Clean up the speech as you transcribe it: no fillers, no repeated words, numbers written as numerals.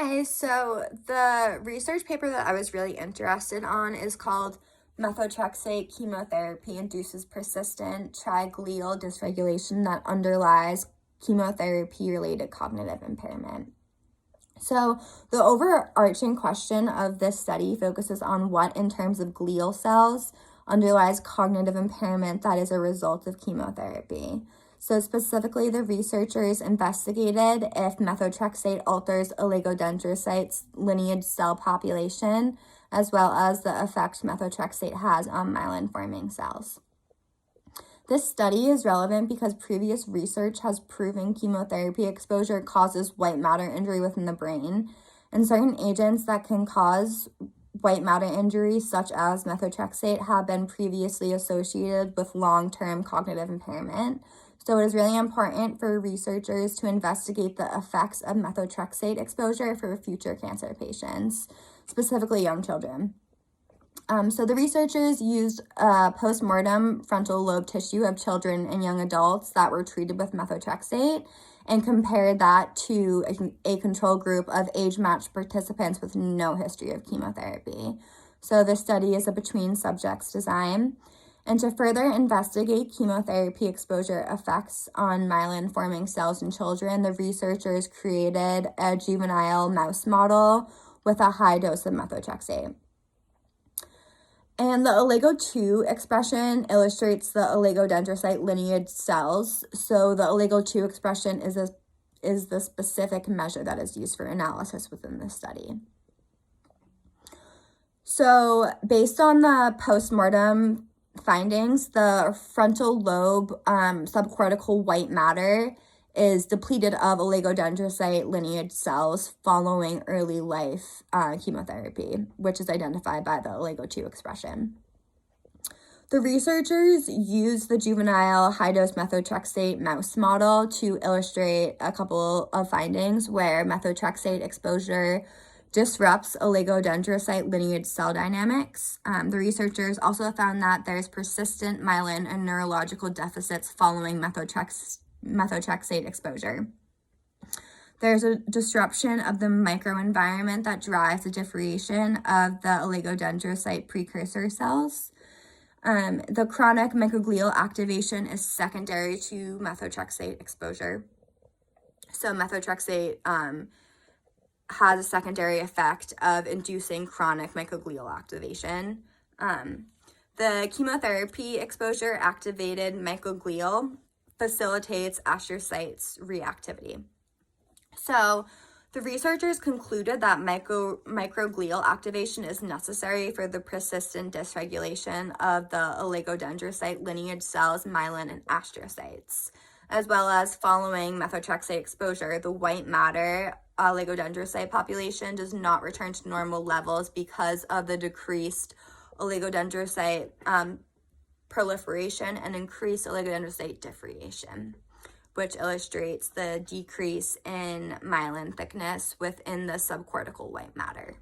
Hi, so the research paper that I was really interested on is called Methotrexate Chemotherapy Induces Persistent Tri-glial Dysregulation that Underlies Chemotherapy-Related Cognitive Impairment. So the overarching question of this study focuses on what, in terms of glial cells, underlies cognitive impairment that is a result of chemotherapy. So specifically, the researchers investigated if methotrexate alters oligodendrocytes' lineage cell population, as well as the effect methotrexate has on myelin-forming cells. This study is relevant because previous research has proven chemotherapy exposure causes white matter injury within the brain, and certain agents that can cause white matter injury, such as methotrexate, have been previously associated with long-term cognitive impairment. So it is really important for researchers to investigate the effects of methotrexate exposure for future cancer patients, specifically young children. So the researchers used post-mortem frontal lobe tissue of children and young adults that were treated with methotrexate and compared that to a control group of age-matched participants with no history of chemotherapy. So this study is a between subjects design. And to further investigate chemotherapy exposure effects on myelin-forming cells in children, the researchers created a juvenile mouse model with a high dose of methotrexate. And the oligo-2 expression illustrates the oligodendrocyte lineage cells. So the oligo-2 expression is the specific measure that is used for analysis within this study. So based on the postmortem findings, the frontal lobe subcortical white matter is depleted of oligodendrocyte lineage cells following early life chemotherapy, which is identified by the oligo-2 expression. The researchers used the juvenile high-dose methotrexate mouse model to illustrate a couple of findings where methotrexate exposure disrupts oligodendrocyte lineage cell dynamics. The researchers also found that there's persistent myelin and neurological deficits following methotrexate exposure. There's a disruption of the microenvironment that drives the differentiation of the oligodendrocyte precursor cells. The chronic microglial activation is secondary to methotrexate exposure. So methotrexate has a secondary effect of inducing chronic microglial activation. The chemotherapy exposure activated microglial facilitates astrocytes reactivity. So the researchers concluded that microglial activation is necessary for the persistent dysregulation of the oligodendrocyte lineage cells, myelin, and astrocytes, as well as following methotrexate exposure, the white matter oligodendrocyte population does not return to normal levels because of the decreased oligodendrocyte proliferation and increased oligodendrocyte differentiation, which illustrates the decrease in myelin thickness within the subcortical white matter.